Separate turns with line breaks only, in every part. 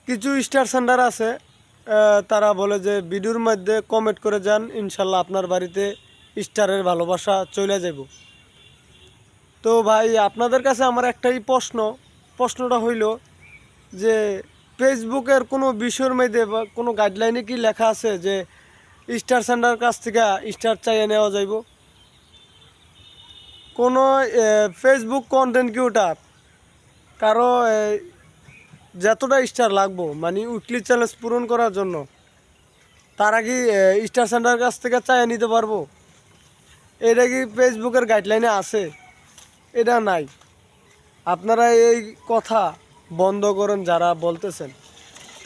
কিছু star centre আছে, তারা বলে যে ভিডিওর মধ্যে কমেন্ট করে যান, ইনশাল্লাহ আপনার বাড়িতে স্টারের ভালোবাসা চলে যাব। তো ভাই আপনাদের কাছে আমার একটাই প্রশ্নটা হইল যে ফেসবুকের কোনো বিষয়ের মধ্যে বা কোনো গাইডলাইনে কি লেখা আছে যে স্টার সেন্টার কাছ থেকে স্টার চাইয়ে নেওয়া যাইব? কোনো ফেসবুক কন্টেন্ট ক্রিয়েটার কারো যতটা স্টার লাগবো মানে উইকলি চ্যালেঞ্জ পূরণ করার জন্য, তারা কি স্টার সেন্টার কাছ থেকে চাইয়ে নিতে পারবো? এটা কি ফেসবুকের গাইডলাইনে আছে? এটা নাই। আপনারা এই কথা বন্ধ করেন যারা বলতেছেন,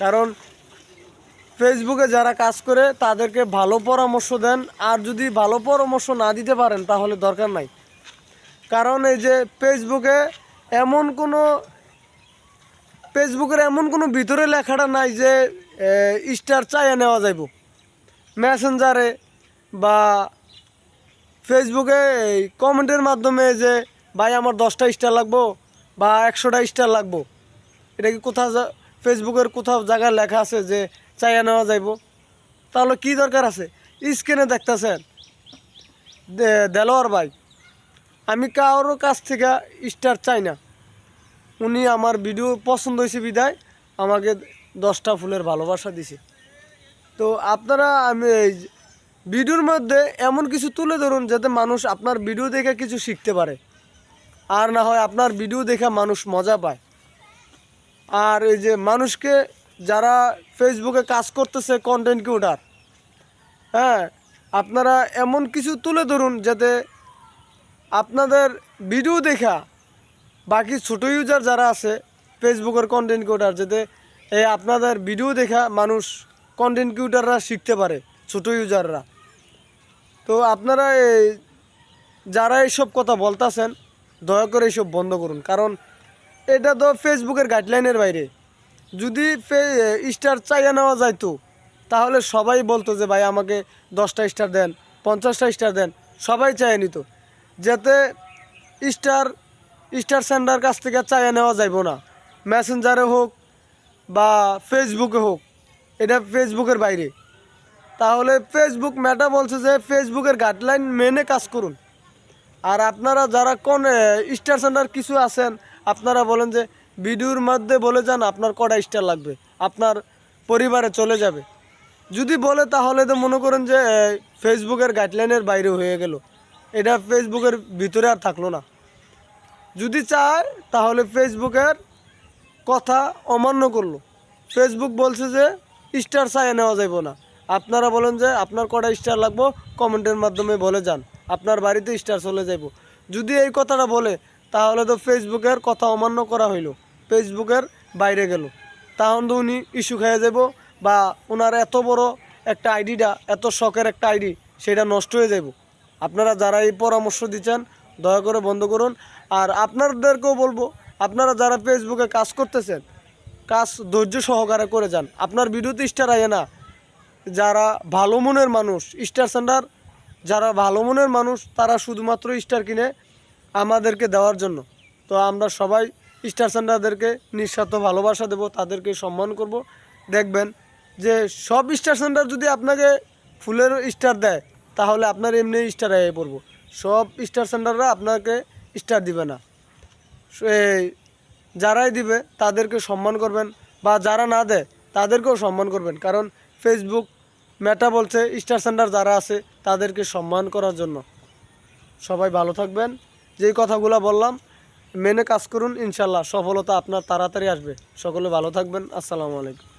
কারণ ফেসবুকে যারা কাজ করে তাদেরকে ভালো পরামর্শ দেন, আর যদি ভালো পরামর্শ না দিতে পারেন তাহলে দরকার নাই। কারণ এই যে এমন কোনো ফেসবুকের এমন কোনো ভিতরে লেখাটা নাই যে স্টার চাইয়ে নেওয়া যাইব। মেসেঞ্জারে বা ফেসবুকে এই কমেন্টের মাধ্যমে যে ভাই আমার 10টা স্টার লাগবো বা 100টা স্টার লাগবো, এটা কি কোথাও ফেসবুকের কোথাও জায়গায় লেখা আছে যে চাইয়া নেওয়া যাইব? তাহলে কি দরকার আছে? স্ক্রিনে দেখতেছেন দেলোয়ার ভাই, আমি কারোর কাছ থেকে স্টার চাই না। উনি আমার ভিডিও পছন্দ হয়েছে বিদায় আমাকে 10টা ফুলের ভালোবাসা দিছে। তো আপনারা আমি এই ভিডিওর মধ্যে এমন কিছু তুলে ধরুন যাতে মানুষ আপনার ভিডিও দেখে কিছু শিখতে পারে, আর না হয় আপনার ভিডিও দেখে মানুষ মজা পায়। আর এই যে মানুষকে যারা ফেসবুকে কাজ করতেছে কন্টেন্ট ক্রিয়েটার, হ্যাঁ, আপনারা এমন কিছু তুলে ধরুন যাতে আপনাদের ভিডিও দেখা বাকি ছোটো ইউজার যারা আছে ফেসবুকের কন্টেন্ট ক্রিয়েটার, যাতে এই আপনাদের ভিডিও দেখা মানুষ কন্টেন্ট ক্রিয়েটাররা শিখতে পারে, ছোটো ইউজাররা। তো আপনারা এই যারা এইসব কথা বলতেছেন দয়া করে এইসব বন্ধ করুন, কারণ এটা তো ফেসবুকের গাইডলাইনের বাইরে। যদি স্টার চাইয়া নেওয়া যাইতো তাহলে সবাই বলতো যে ভাই আমাকে 10টা স্টার দেন, 50টা স্টার দেন, সবাই চাইয়ে নিত। যাতে স্টার স্টার সেন্টার কাছ থেকে চাইয়ে নেওয়া যাইব না, মেসেঞ্জারে হোক বা ফেসবুকে হোক, এটা ফেসবুকের বাইরে। তাহলে ফেসবুক মেটা বলছে যে ফেসবুকের গাইডলাইন মেনে কাজ করুন। আর আপনারা যারা কোন স্টার সেন্টার কিছু আছেন, আপনারা বলেন যে ভিডিওর মধ্যে বলে যান আপনার কটা স্টার লাগবে, আপনার পরিবারে চলে যাবে। যদি বলে তাহলে তো মনে করেন যে ফেসবুকের গাইডলাইনের বাইরে হয়ে গেল, এটা ফেসবুকের ভিতরে আর থাকলো না। যদি চায় তাহলে ফেসবুকের কথা অমান্য করলো। ফেসবুক বলছে যে স্টার চাইয়ে নেওয়া যাইব না, আপনারা বলেন যে আপনার কটা স্টার লাগবো কমেন্টের মাধ্যমে বলে যান, আপনার বাড়িতে স্টার চলে যাইব। যদি এই কথাটা বলে তাহলে তো ফেসবুকের কথা অমান্য করা হইল, ফেসবুকের বাইরে গেল, তখন তো উনি ইস্যু খেয়ে যাব, বা ওনার এত বড় একটা আইডিটা, এত শখের একটা আইডি, সেটা নষ্ট হয়ে যাব। আপনারা যারা এই পরামর্শ দিচ্ছেন দয়া করে বন্ধ করুন। আর আপনাদেরকেও বলবো, আপনারা যারা ফেসবুকে কাজ করতেছেন কাজ ধৈর্য সহকারে করে যান, আপনার ভিডিওতে স্টার আয় না। যারা ভালো মনের মানুষ, স্টার সেন্টার যারা ভালো মনের মানুষ, তারা শুধুমাত্র স্টার কিনে আমাদেরকে দেওয়ার জন্য। তো আমরা সবাই স্টার সেন্টারদেরকে নিঃস্বার্থ ভালোবাসা দেব, তাদেরকে সম্মান করব। দেখবেন যে সব স্টার সেন্টার যদি আপনাকে ফুলের স্টার দেয় তাহলে আপনার এমনি স্টার আয়ে পড়বো। সব স্টার সেন্টাররা আপনাকে স্টার দিবে না। এই যারাই দিবে তাদেরকে সম্মান করবেন, বা যারা না দেয় তাদেরকেও সম্মান করবেন, কারণ ফেসবুক মেটা বলছে স্টার সেন্টার যারা আছে তাদেরকে সম্মান করার জন্য। সবাই ভালো থাকবেন, যেই কথাগুলো বললাম মেনে কাজ করুন, ইনশাল্লাহ সফলতা আপনার তাড়াতাড়ি আসবে। সকলে ভালো থাকবেন, আসসালামু আলাইকুম।